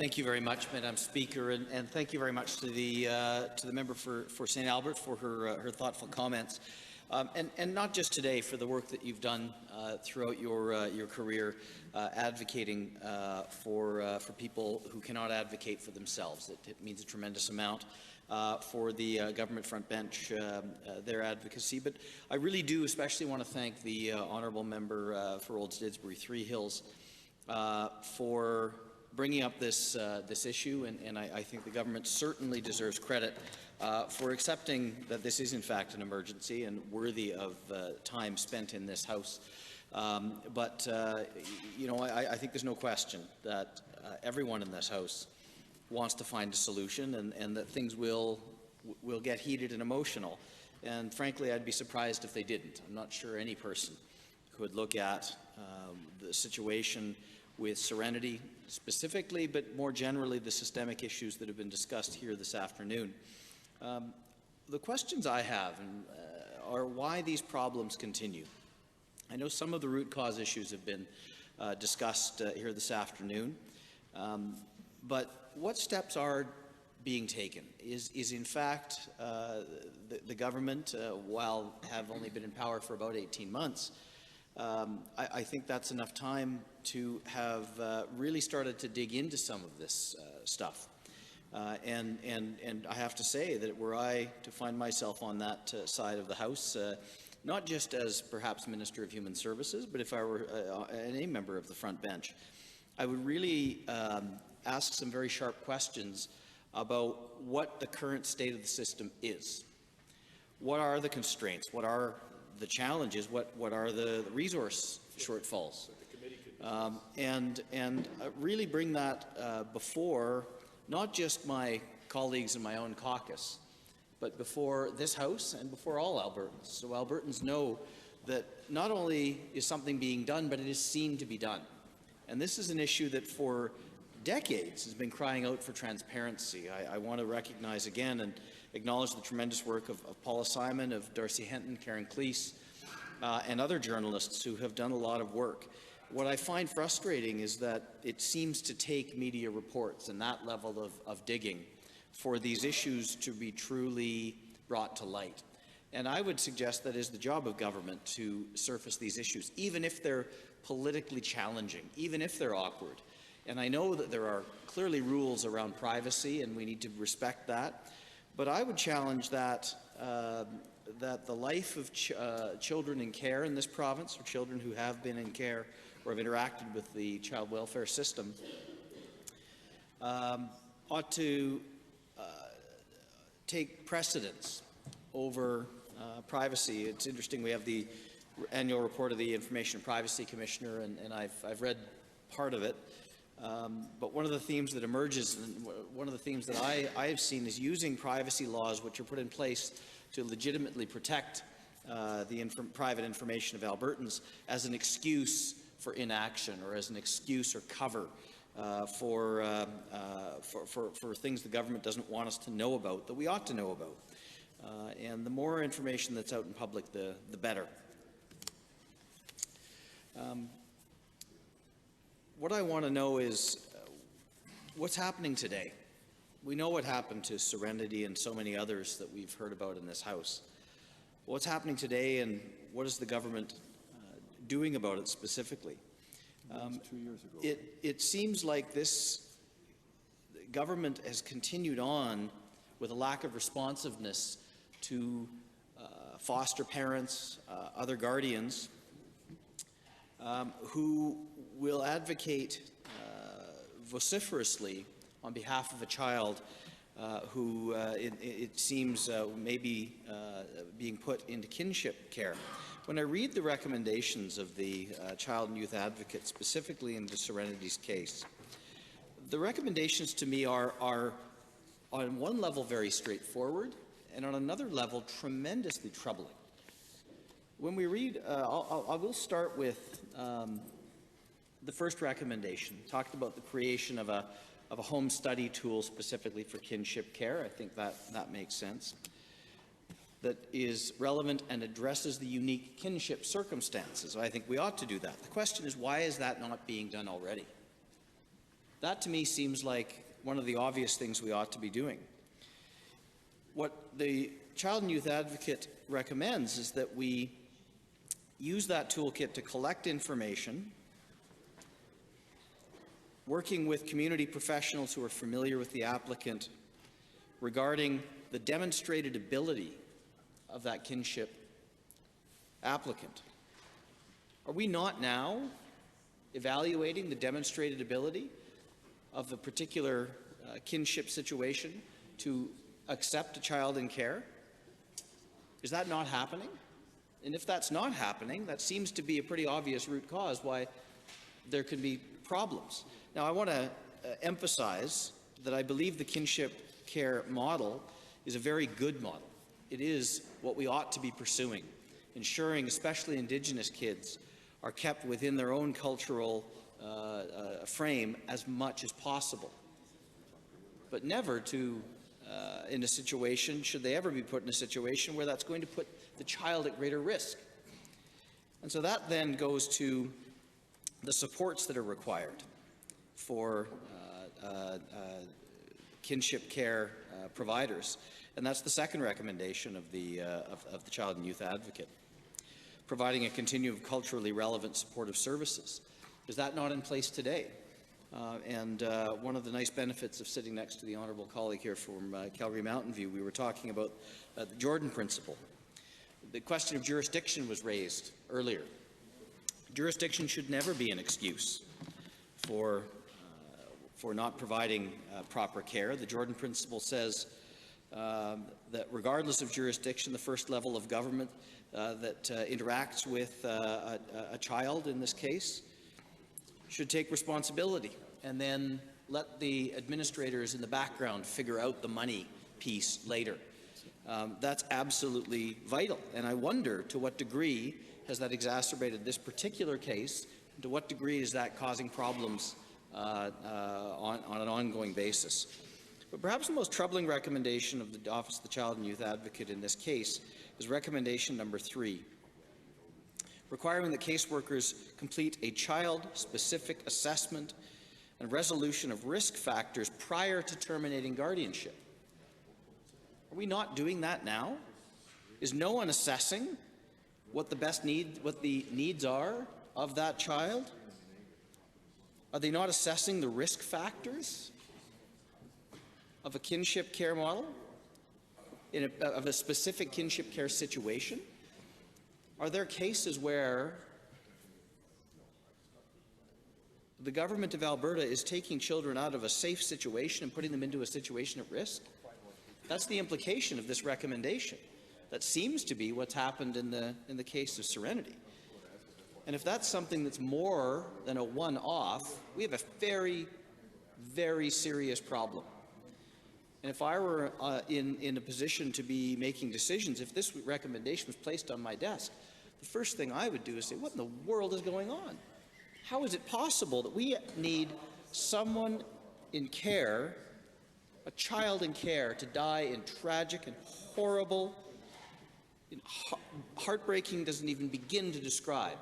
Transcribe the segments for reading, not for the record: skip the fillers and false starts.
Thank you very much, Madam Speaker, and thank you very much to the member for St. Albert for her thoughtful comments, and not just today, for the work that you've done throughout your career advocating for people who cannot advocate for themselves. It means a tremendous amount for the government front bench, their advocacy. But I really do especially want to thank the honourable member for Old Didsbury Three Hills for bringing up this issue, and I think the government certainly deserves credit for accepting that this is in fact an emergency and worthy of time spent in this House. But you know, I think there's no question that everyone in this House wants to find a solution, and that things will get heated and emotional. And frankly, I'd be surprised if they didn't. I'm not sure any person could look at the situation with serenity specifically, but more generally the systemic issues that have been discussed here this afternoon. The questions I have are why these problems continue. I know some of the root cause issues have been discussed here this afternoon, but what steps are being taken? Is in fact the government, while have only been in power for about 18 months, I think that's enough time to have really started to dig into some of this stuff. And I have to say that were I to find myself on that side of the House, not just as perhaps Minister of Human Services, but if I were any member of the front bench, I would really ask some very sharp questions about what the current state of the system is. What are the constraints? What are the challenges? What are the resource shortfalls? And really bring that before not just my colleagues in my own caucus, but before this House and before all Albertans. So Albertans know that not only is something being done, but it is seen to be done. And this is an issue that for decades has been crying out for transparency. I want to recognize again and acknowledge the tremendous work of Paula Simon, of Darcy Henton, Karen Cleese, and other journalists who have done a lot of work. What I find frustrating is that it seems to take media reports and that level of digging for these issues to be truly brought to light. And I would suggest that is the job of government to surface these issues, even if they're politically challenging, even if they're awkward. And I know that there are clearly rules around privacy, and we need to respect that. But I would challenge that that the life of children in care in this province, or children who have been in care or have interacted with the child welfare system, ought to take precedence over privacy. It's interesting, we have the annual report of the Information and Privacy Commissioner, and I've read part of it. But one of the themes that emerges, and one of the themes that I have seen, is using privacy laws which are put in place to legitimately protect the private information of Albertans as an excuse for inaction, or as an excuse or cover for things the government doesn't want us to know about, that we ought to know about. And the more information that's out in public, the better. What I want to know is what's happening today. We know what happened to Serenity and so many others that we've heard about in this House. What's happening today, and what is the government doing about it specifically? 2 years ago. It seems like this government has continued on with a lack of responsiveness to foster parents, other guardians, who will advocate vociferously on behalf of a child who it seems may be being put into kinship care. When I read the recommendations of the Child and Youth Advocate, specifically in the Serenity's case, the recommendations to me are on one level very straightforward, and on another level tremendously troubling. When we read, I will start with the first recommendation, talked about the creation of a home study tool specifically for kinship care. I think that makes sense. That is relevant and addresses the unique kinship circumstances. I think we ought to do that. The question is, why is that not being done already? That to me seems like one of the obvious things we ought to be doing. What the Child and Youth Advocate recommends is that we use that toolkit to collect information, working with community professionals who are familiar with the applicant regarding the demonstrated ability of that kinship applicant. Are we not now evaluating the demonstrated ability of a particular kinship situation to accept a child in care? Is that not happening? And if that's not happening, that seems to be a pretty obvious root cause why there could be problems. Now, I want to emphasize that I believe the kinship care model is a very good model. It is what we ought to be pursuing, ensuring especially Indigenous kids are kept within their own cultural frame as much as possible. But never to, in a situation, should they ever be put in a situation where that's going to put the child at greater risk. And so that then goes to the supports that are required for kinship care providers. And that's the second recommendation of the Child and Youth Advocate, providing a continuum of culturally relevant supportive services. Is that not in place today? One of the nice benefits of sitting next to the honourable colleague here from Calgary Mountain View, we were talking about the Jordan Principle. The question of jurisdiction was raised earlier. Jurisdiction should never be an excuse for not providing proper care. The Jordan Principle says that regardless of jurisdiction, the first level of government that interacts with a child in this case should take responsibility and then let the administrators in the background figure out the money piece later. That's absolutely vital, and I wonder to what degree has that exacerbated this particular case, and to what degree is that causing problems on an ongoing basis. But perhaps the most troubling recommendation of the Office of the Child and Youth Advocate in this case is recommendation number 3, requiring that caseworkers complete a child-specific assessment and resolution of risk factors prior to terminating guardianship. Are we not doing that now? Is no one assessing what the needs are of that child? Are they not assessing the risk factors of a kinship care model, of a specific kinship care situation? Are there cases where the government of Alberta is taking children out of a safe situation and putting them into a situation at risk? That's the implication of this recommendation. That seems to be what's happened in the case of Serenity. And if that's something that's more than a one-off, we have a very, very serious problem. And if I were in a position to be making decisions, if this recommendation was placed on my desk, the first thing I would do is say, what in the world is going on? How is it possible that we need someone in care, a child in care, to die in tragic and horrible, heartbreaking doesn't even begin to describe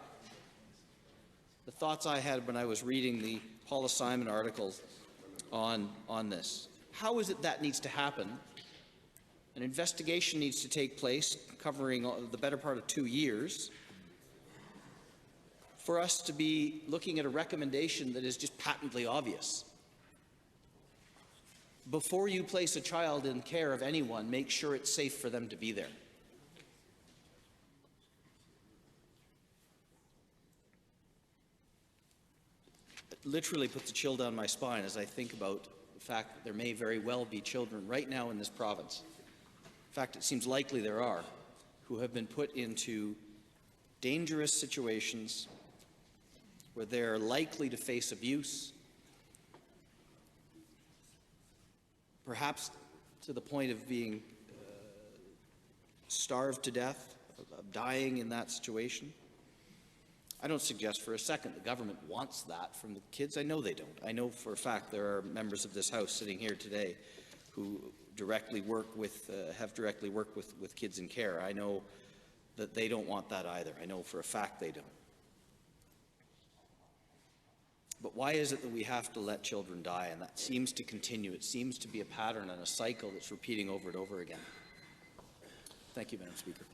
the thoughts I had when I was reading the Paula Simon articles on this. How is it that needs to happen? An investigation needs to take place covering the better part of 2 years for us to be looking at a recommendation that is just patently obvious. Before you place a child in care of anyone, make sure it's safe for them to be there. It literally puts a chill down my spine as I think about the fact that there may very well be children right now in this province. In fact, it seems likely there are, who have been put into dangerous situations where they're likely to face abuse, perhaps to the point of being starved to death, of dying in that situation. I don't suggest for a second the government wants that from the kids. I know they don't. I know for a fact there are members of this House sitting here today who directly work with, have directly worked with kids in care. I know that they don't want that either. I know for a fact they don't. But why is it that we have to let children die? And that seems to continue. It seems to be a pattern and a cycle that's repeating over and over again. Thank you, Madam Speaker.